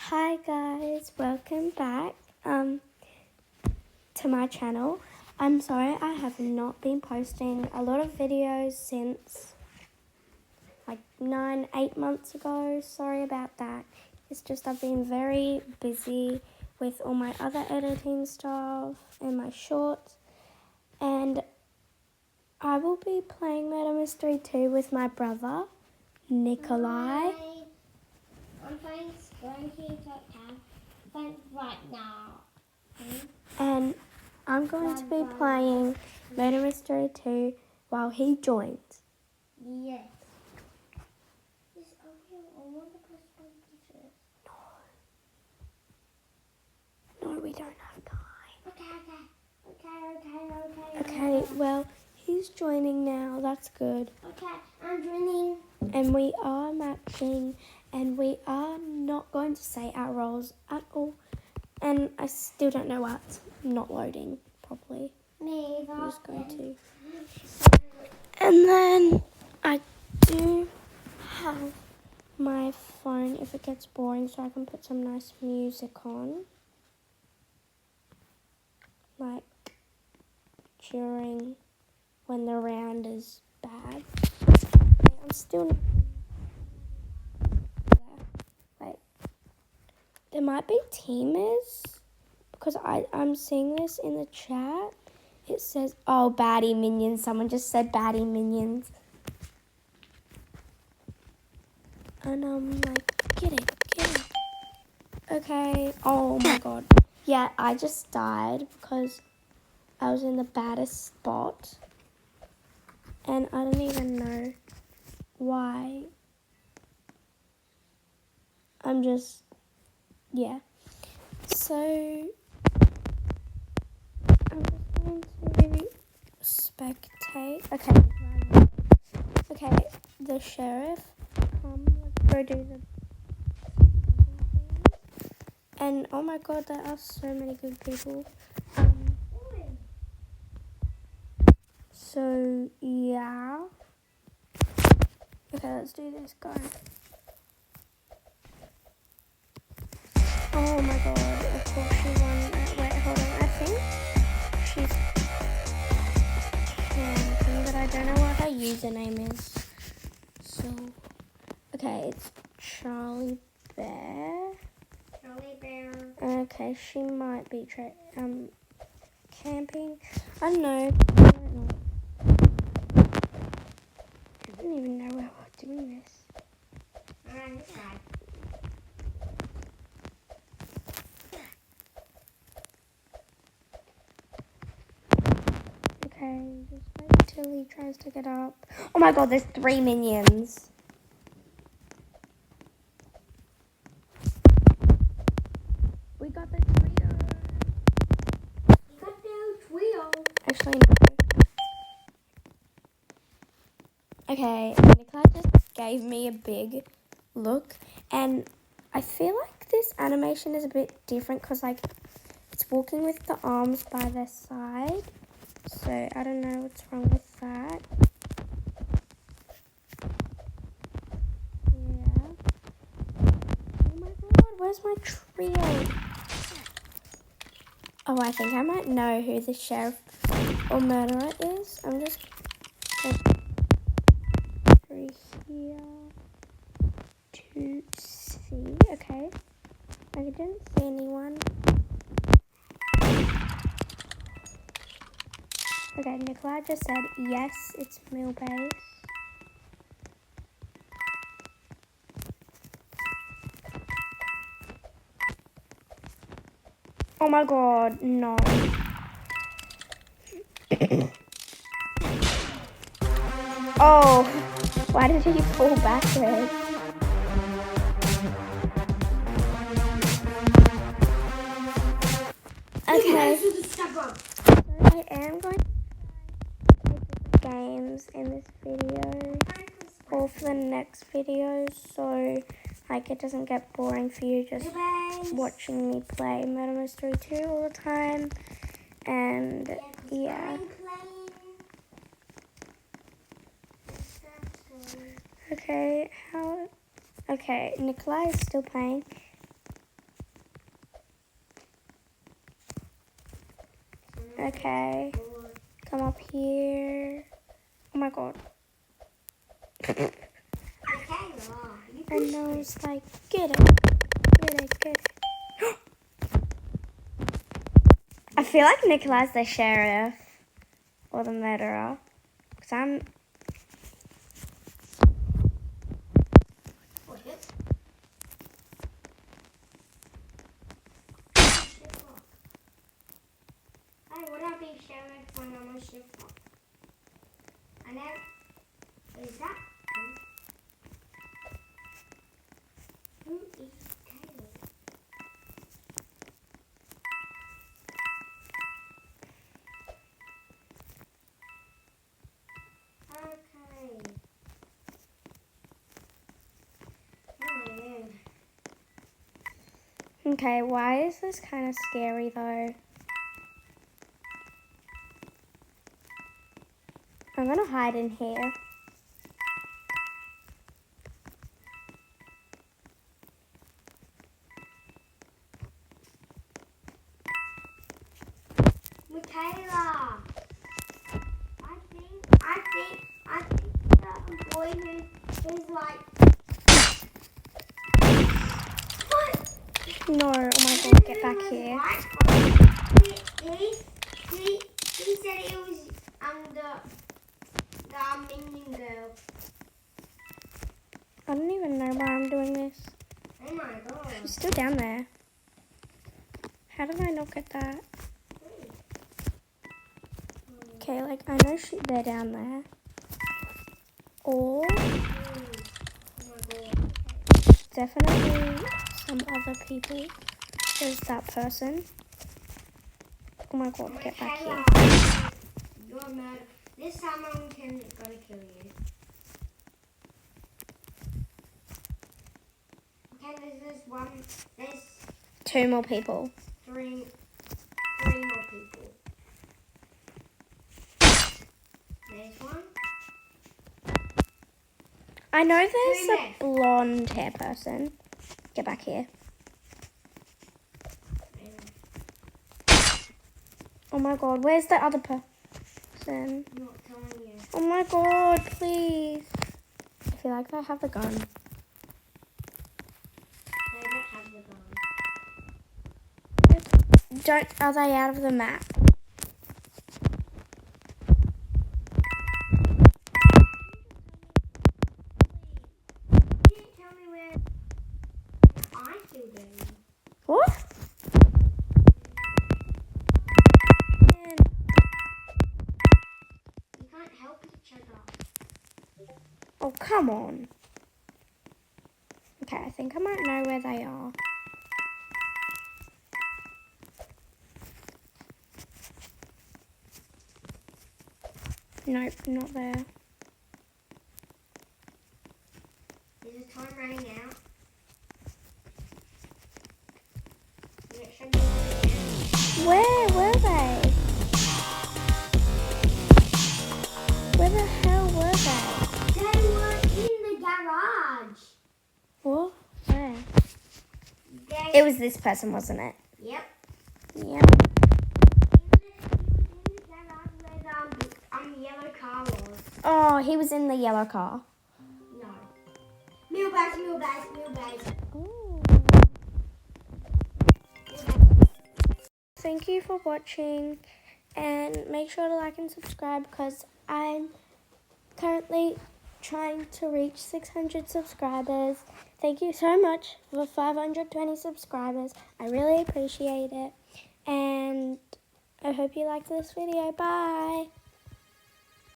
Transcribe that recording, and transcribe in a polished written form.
Hi guys, welcome back to my channel. I'm sorry I have not been posting a lot of videos since like 8 months ago. Sorry about that. It's just I've been very busy with all my other editing stuff and my shorts, and I will be playing MM2 with my brother Nikolai. I'm playing right now. And I'm going to be playing Murder Mystery 2 while he joins. Yes. I want to press my pictures. No, we don't have time. Okay. Okay, well, he's joining now. That's good. Okay, I'm joining. And we are matching, and we are not going to say our roles at all. And I still don't know why it's not loading properly. Me either. I'm just going to. And then I do have my phone if it gets boring, so I can put some nice music on, like during when the round is bad. I'm still wait. There might be teamers because I'm seeing this in the chat. It says, "Oh, baddie minions." Someone just said baddie minions, and I'm like, get it. Okay. Oh my god. Yeah, I just died because I was in the baddest spot. And I don't even know why. I'm just, yeah. So, I'm just going to spectate. Okay, the sheriff. Let's go do the and oh my god, there are so many good people. So yeah. Okay, let's do this, go. Oh my god, of course she won. Wait, hold on, I think she's camping, but I don't know what her username is. So, okay, it's Charlie Bear. Okay, she might be camping. I don't know. I don't even know where we're doing this. Okay, just wait till he tries to get up. Oh my god, there's 3 minions. We got the trio. Actually, no. Okay, Nikolai just gave me a big look, and I feel like this animation is a bit different because, like, it's walking with the arms by their side. So I don't know what's wrong with that. Yeah. Oh my god, where's my trio? Oh, I think I might know who the sheriff or murderer is. I'm just going through here to see. Okay. I didn't see anyone. Okay, Nikolai just said yes, it's Millbase. Oh my god, no. Oh, why did he fall backwards? Okay, so I am going to play games in this video or for the next video, so like it doesn't get boring for you just watching me play Murder Mystery 2 all the time. And yeah. Okay, Okay, Nikolai is still playing. Okay. Come up here. Oh my god. Michaela, you And pushed I me. was like, get it. Get it. I feel like Nikolai's the sheriff or the murderer. Because I'm... What, yep. Hey, would I be sheriff when I'm a shift rock? I know. Is that who is Caleb? Okay. Oh, Okay, why is this kind of scary though? I'm going to hide in here. Michaela, I think the boy who's like, what? No, oh my god, get back here. He said it was the Minion girl. I don't even know why I'm doing this. Oh my god. She's still down there. How did I not get that? Okay, like, I know they're down there. Or Oh my god. definitely some other people. There's that person. Oh my god, get back here. Michaela, you're mad. This time I'm gonna kill you. Okay, there's Two more people. three more people. There's one. I know Two there's a left. blonde hair person. Get back here. Oh my god, where's the other person? I'm not telling you. Oh my god, please. I feel like they have the gun. They don't have the gun. Are they out of the map? You didn't tell me where I killed him. What? You can't help each other. Oh, come on. Okay, I think I might know where they are. Nope, not there. Is the time running out? It should be running out. Where were they? Where the hell were they? They were in the garage. What? Where? They, It was this person, wasn't it? Yep. Yep. He was in the garage where the yellow car was. Oh, he was in the yellow car. No. Mealbags. Ooh. Thank you for watching, and make sure to like and subscribe because I'm currently trying to reach 600 subscribers. Thank you so much for 520 subscribers. I really appreciate it, and I hope you liked this video. Bye.